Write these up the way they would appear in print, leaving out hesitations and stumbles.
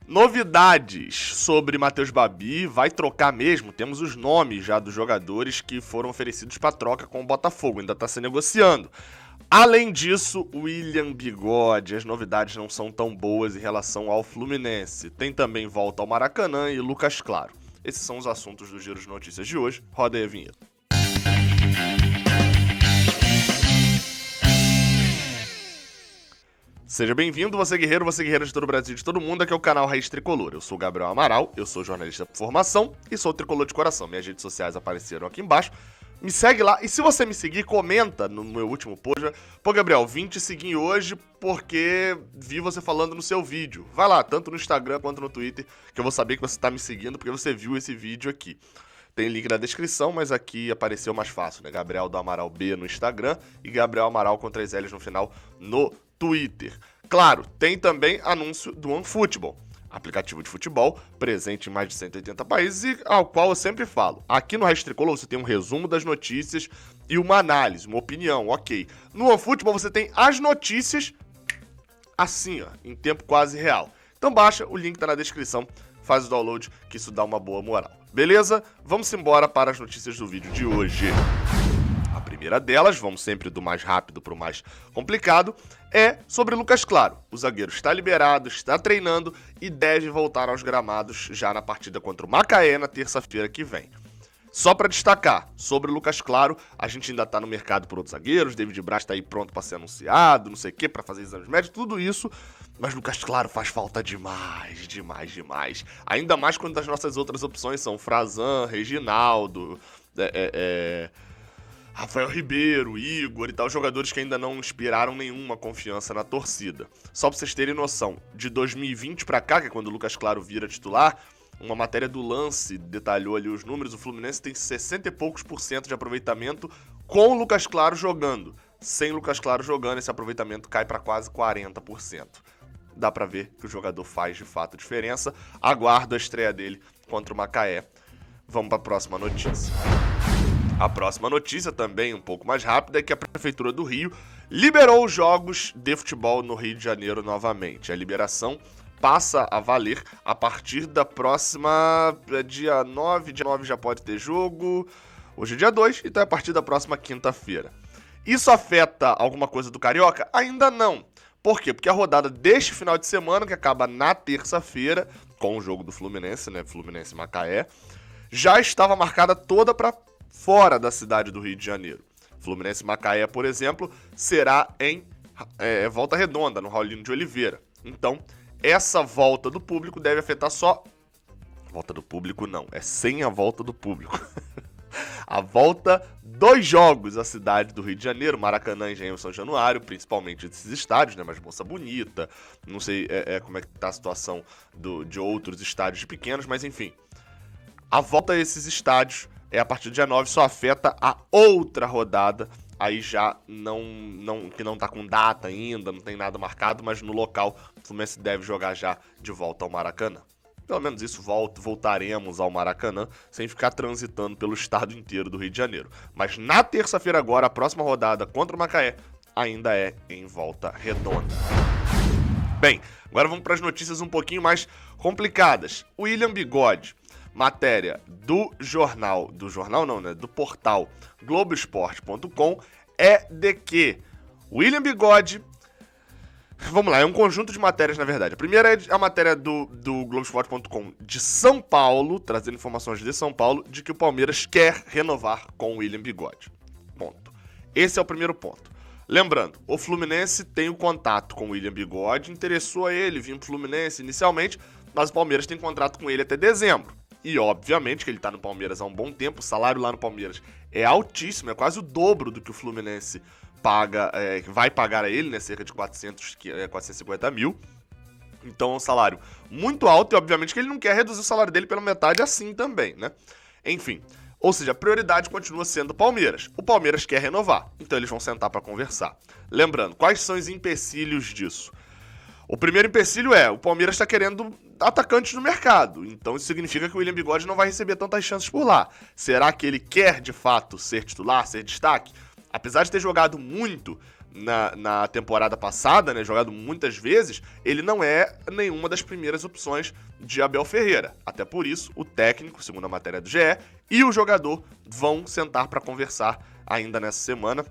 Novidades sobre Matheus Babi, vai trocar mesmo? Temos os nomes já dos jogadores que foram oferecidos para troca com o Botafogo, ainda está se negociando. Além disso, William Bigode, as novidades não são tão boas em relação ao Fluminense. Tem também volta ao Maracanã e Lucas Claro. Esses são os assuntos do Giro de Notícias de hoje. Roda aí a vinheta. Seja bem-vindo, você guerreira de todo o Brasil e de todo mundo, aqui é o canal Raiz Tricolor. Eu sou o Gabriel Amaral, eu sou jornalista por formação e sou tricolor de coração. Minhas redes sociais apareceram aqui embaixo. Me segue lá e se você me seguir, comenta no meu último post. Pô, Gabriel, vim te seguir hoje porque vi você falando no seu vídeo. Vai lá, tanto no Instagram quanto no Twitter, que eu vou saber que você tá me seguindo porque você viu esse vídeo aqui. Tem link na descrição, mas aqui apareceu mais fácil, né? Gabriel do Amaral B no Instagram e Gabriel Amaral com 3 L's no final no Twitter. Claro, tem também anúncio do OneFootball, aplicativo de futebol presente em mais de 180 países e ao qual eu sempre falo. Aqui no Raiz Tricolor você tem um resumo das notícias e uma análise, uma opinião, ok. No OneFootball você tem as notícias assim, ó, em tempo quase real. Então baixa, o link tá na descrição, faz o download que isso dá uma boa moral. Beleza? Vamos embora para as notícias do vídeo de hoje. A primeira delas, vamos sempre do mais rápido para o mais complicado, é sobre Lucas Claro. O zagueiro está liberado, está treinando e deve voltar aos gramados já na partida contra o Macaé na terça-feira que vem. Só para destacar, sobre o Lucas Claro, a gente ainda está no mercado por outros zagueiros, David Braz está aí pronto para ser anunciado, não sei o que, para fazer exames médicos, tudo isso, mas Lucas Claro faz falta demais. Ainda mais quando as nossas outras opções são Frazan, Reginaldo, Rafael Ribeiro, Igor e tal, jogadores que ainda não inspiraram nenhuma confiança na torcida. Só pra vocês terem noção, de 2020 pra cá, que é quando o Lucas Claro vira titular, uma matéria do Lance detalhou ali os números, o Fluminense tem 60 e poucos % de aproveitamento com o Lucas Claro jogando. Sem Lucas Claro jogando, esse aproveitamento cai pra quase 40%. Dá pra ver que o jogador faz de fato diferença. Aguardo a estreia dele contra o Macaé. Vamos pra próxima notícia. A próxima notícia, também um pouco mais rápida, é que a Prefeitura do Rio liberou os jogos de futebol no Rio de Janeiro novamente. A liberação passa a valer a partir da próxima dia 9. Dia 9 já pode ter jogo. Hoje é dia 2, então é a partir da próxima quinta-feira. Isso afeta alguma coisa do Carioca? Ainda não. Por quê? Porque a rodada deste final de semana, que acaba na terça-feira, com o jogo do Fluminense, né? Fluminense e Macaé, já estava marcada toda para fora da cidade do Rio de Janeiro. Fluminense e Macaé, por exemplo, será em Volta Redonda, no Raulino de Oliveira. Então, essa volta do público deve afetar só... Volta do público não, é sem a volta do público. A volta dos jogos à cidade do Rio de Janeiro, Maracanã, Engenhão e São Januário, principalmente desses estádios, né? Mas Moça Bonita, não sei como é que tá a situação de outros estádios pequenos, mas enfim. A volta a esses estádios é a partir do dia 9, só afeta a outra rodada, aí já que não tá com data ainda, não tem nada marcado, mas no local o Fluminense deve jogar já de volta ao Maracanã. Pelo menos isso, voltaremos ao Maracanã, sem ficar transitando pelo estado inteiro do Rio de Janeiro. Mas na terça-feira agora, a próxima rodada contra o Macaé ainda é em Volta Redonda. Bem, agora vamos para as notícias um pouquinho mais complicadas. William Bigode, matéria do portal Globoesporte.com, é de que William Bigode... Vamos lá, é um conjunto de matérias, na verdade. A primeira é a matéria do Globoesporte.com de São Paulo, trazendo informações de São Paulo, de que o Palmeiras quer renovar com o William Bigode. Ponto. Esse é o primeiro ponto. Lembrando, o Fluminense tem o contato com o William Bigode, interessou a ele vir pro Fluminense inicialmente, mas o Palmeiras tem contrato com ele até dezembro. E, obviamente, que ele tá no Palmeiras há um bom tempo, o salário lá no Palmeiras é altíssimo, é quase o dobro do que o Fluminense vai pagar a ele, né, cerca de 450 mil. Então é um salário muito alto e, obviamente, que ele não quer reduzir o salário dele pela metade assim também, né? Enfim, ou seja, a prioridade continua sendo o Palmeiras. O Palmeiras quer renovar, então eles vão sentar para conversar. Lembrando, quais são os empecilhos disso? O primeiro empecilho é, o Palmeiras está querendo atacantes no mercado, então isso significa que o William Bigode não vai receber tantas chances por lá. Será que ele quer, de fato, ser titular, ser destaque? Apesar de ter jogado muito na temporada passada, né, jogado muitas vezes, ele não é nenhuma das primeiras opções de Abel Ferreira. Até por isso, o técnico, segundo a matéria do GE, e o jogador vão sentar para conversar ainda nessa semana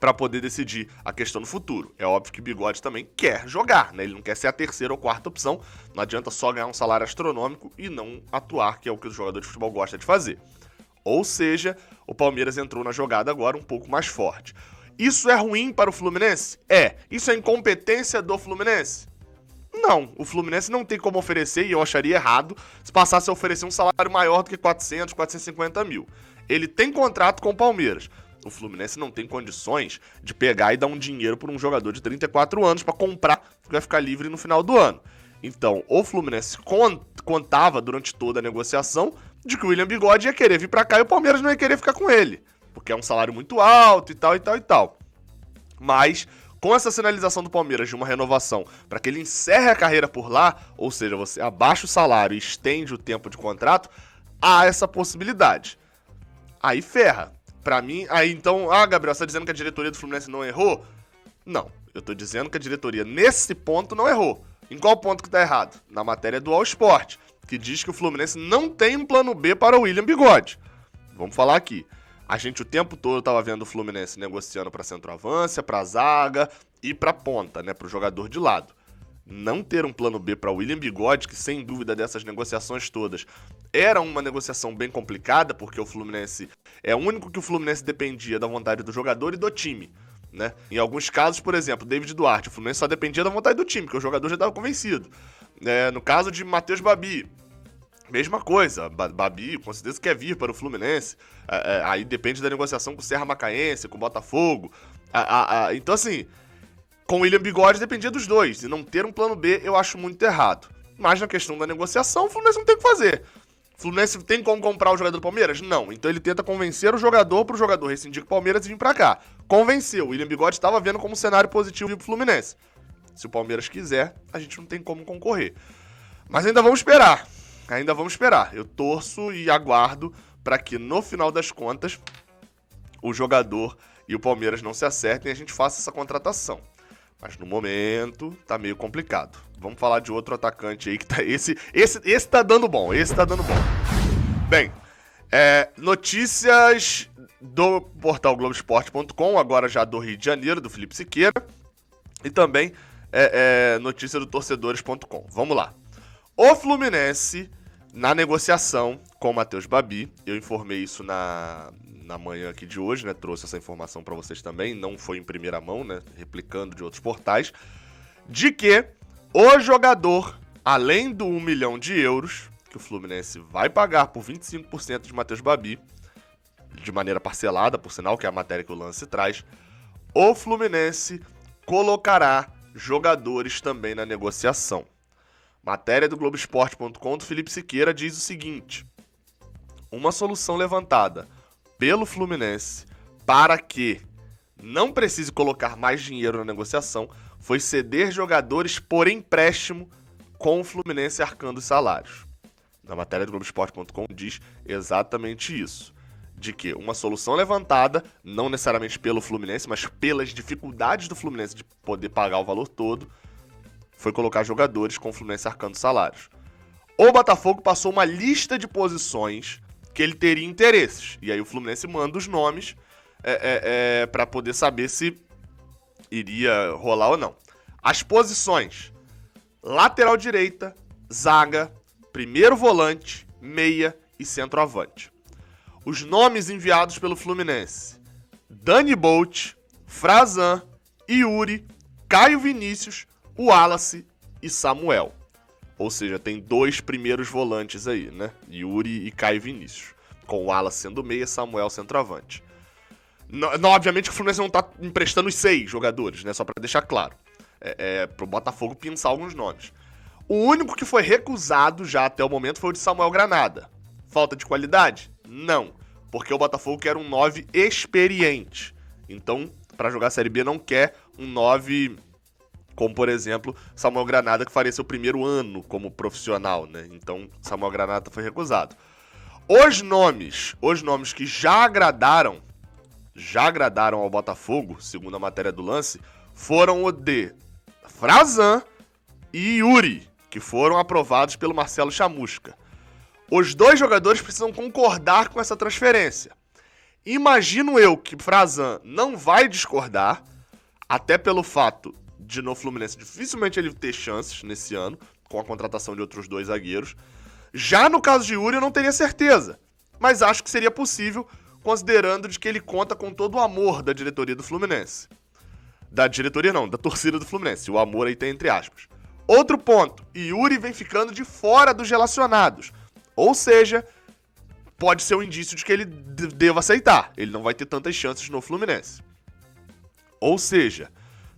para poder decidir a questão do futuro. É óbvio que Bigode também quer jogar, né? Ele não quer ser a terceira ou quarta opção. Não adianta só ganhar um salário astronômico e não atuar, que é o que o jogador de futebol gosta de fazer. Ou seja, o Palmeiras entrou na jogada agora um pouco mais forte. Isso é ruim para o Fluminense? É. Isso é incompetência do Fluminense? Não. O Fluminense não tem como oferecer, e eu acharia errado, se passasse a oferecer um salário maior do que 400, 450 mil. Ele tem contrato com o Palmeiras. O Fluminense não tem condições de pegar e dar um dinheiro por um jogador de 34 anos para comprar, que vai ficar livre no final do ano. Então, o Fluminense contava durante toda a negociação de que o William Bigode ia querer vir para cá e o Palmeiras não ia querer ficar com ele, porque é um salário muito alto e tal e tal e tal. Mas, com essa sinalização do Palmeiras de uma renovação para que ele encerre a carreira por lá, ou seja, você abaixa o salário e estende o tempo de contrato, há essa possibilidade. Aí ferra. Pra mim, aí então, Gabriel, você tá dizendo que a diretoria do Fluminense não errou? Não, eu tô dizendo que a diretoria nesse ponto não errou. Em qual ponto que tá errado? Na matéria do All Sport, que diz que o Fluminense não tem um plano B para o William Bigode. Vamos falar aqui. A gente o tempo todo tava vendo o Fluminense negociando pra centroavância, pra zaga e pra ponta, né, pro jogador de lado. Não ter um plano B para William Bigode, que sem dúvida dessas negociações todas era uma negociação bem complicada, porque o Fluminense é o único que o Fluminense dependia da vontade do jogador e do time, né? Em alguns casos, por exemplo, David Duarte, o Fluminense só dependia da vontade do time, porque o jogador já estava convencido. No caso de Matheus Babi, mesma coisa, Babi com certeza quer vir para o Fluminense, aí depende da negociação com o Serra Macaense, com o Botafogo, então assim, com o William Bigode dependia dos dois, e não ter um plano B eu acho muito errado. Mas na questão da negociação, o Fluminense não tem o que fazer. O Fluminense tem como comprar o jogador do Palmeiras? Não. Então ele tenta convencer o jogador pro jogador rescindir com o Palmeiras e vir pra cá. Convenceu. O William Bigode estava vendo como um cenário positivo pro Fluminense. Se o Palmeiras quiser, a gente não tem como concorrer. Mas ainda vamos esperar. Ainda vamos esperar. Eu torço e aguardo para que no final das contas o jogador e o Palmeiras não se acertem e a gente faça essa contratação. Mas no momento tá meio complicado. Vamos falar de outro atacante aí que tá. Esse tá dando bom. Esse tá dando bom. Bem, notícias do portal Globoesporte.com, agora já do Rio de Janeiro, do Felipe Siqueira. E também notícia do Torcedores.com. Vamos lá. O Fluminense, na negociação com o Matheus Babi, eu informei isso na manhã aqui de hoje, né? Trouxe essa informação para vocês também, não foi em primeira mão, né? Replicando de outros portais, de que o jogador, além do 1 milhão de euros, que o Fluminense vai pagar por 25% de Matheus Babi, de maneira parcelada, por sinal, que é a matéria que o Lance traz, o Fluminense colocará jogadores também na negociação. Matéria do Globoesporte.com do Felipe Siqueira diz o seguinte: uma solução levantada pelo Fluminense para que não precise colocar mais dinheiro na negociação foi ceder jogadores por empréstimo com o Fluminense arcando os salários. Na matéria do Globoesporte.com diz exatamente isso, de que uma solução levantada, não necessariamente pelo Fluminense, mas pelas dificuldades do Fluminense de poder pagar o valor todo, foi colocar jogadores com o Fluminense arcando salários. O Botafogo passou uma lista de posições que ele teria interesses. E aí o Fluminense manda os nomes para poder saber se iria rolar ou não. As posições: lateral direita, zaga, primeiro volante, meia e centroavante. Os nomes enviados pelo Fluminense: Dani Bolt, Frazan, Yuri, Caio Vinícius, Wallace e Samuel. Ou seja, tem 2 primeiros volantes aí, né? Yuri e Caio Vinícius. Com o Wallace sendo meia, Samuel centroavante. Não, obviamente que o Fluminense não tá emprestando os 6 jogadores, né? Só pra deixar claro. Pro Botafogo pensar alguns nomes. O único que foi recusado já até o momento foi o de Samuel Granada. Falta de qualidade? Não. Porque o Botafogo quer um 9 experiente. Então, pra jogar a Série B não quer um 9... como, por exemplo, Samuel Granada, que faria seu primeiro ano como profissional, né? Então, Samuel Granada foi recusado. Os nomes que já agradaram já agradaram ao Botafogo, segundo a matéria do Lance, foram o de Frazan e Yuri, que foram aprovados pelo Marcelo Chamusca. Os dois jogadores precisam concordar com essa transferência. Imagino eu que Frazan não vai discordar, até pelo fato de no Fluminense dificilmente ele ter chances nesse ano, com a contratação de outros dois zagueiros. Já no caso de Yuri eu não teria certeza, mas acho que seria possível, considerando de que ele conta com todo o amor da diretoria do Fluminense. Da diretoria não, da torcida do Fluminense, o amor aí tem entre aspas. Outro ponto, Yuri vem ficando de fora dos relacionados, ou seja, pode ser um indício de que ele deva aceitar, ele não vai ter tantas chances no Fluminense. Ou seja,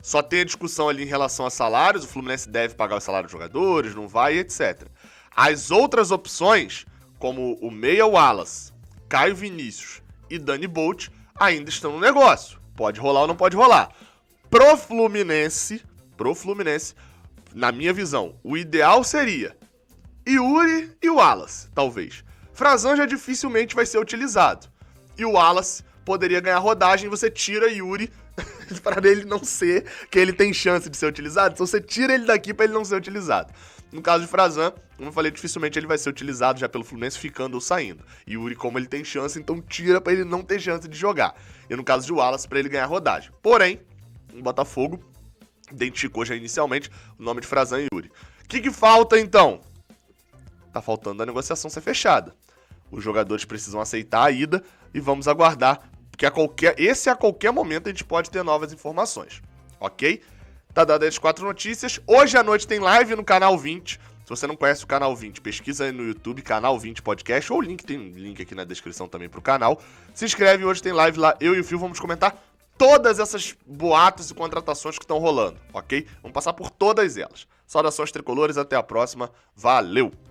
só tem a discussão ali em relação a salários, o Fluminense deve pagar o salário dos jogadores, não vai, etc. As outras opções, como o Meia Wallace, Caio Vinícius e Dani Bolt, ainda estão no negócio. Pode rolar ou não pode rolar. Pro Fluminense, na minha visão, o ideal seria Yuri e Wallace, talvez. Frazan já dificilmente vai ser utilizado. E o Wallace poderia ganhar rodagem, você tira Yuri para ele não ser, que ele tem chance de ser utilizado, então você tira ele daqui para ele não ser utilizado. No caso de Frazan, como eu falei, dificilmente ele vai ser utilizado já pelo Fluminense ficando ou saindo. E Yuri, como ele tem chance, então tira para ele não ter chance de jogar. E no caso de Wallace, para ele ganhar rodagem. Porém, o Botafogo identificou já inicialmente o nome de Frazan e Yuri. O que falta então? Tá faltando a negociação ser fechada. Os jogadores precisam aceitar a ida e vamos aguardar, porque a qualquer momento a gente pode ter novas informações, ok? Tá dado as 4 notícias. Hoje à noite tem live no Canal 20. Se você não conhece o Canal 20, pesquisa aí no YouTube, Canal 20 Podcast, ou tem um link aqui na descrição também pro canal. Se inscreve, hoje tem live lá, eu e o Fio vamos comentar todas essas boatos e contratações que estão rolando, ok? Vamos passar por todas elas. Saudações tricolores, até a próxima, valeu!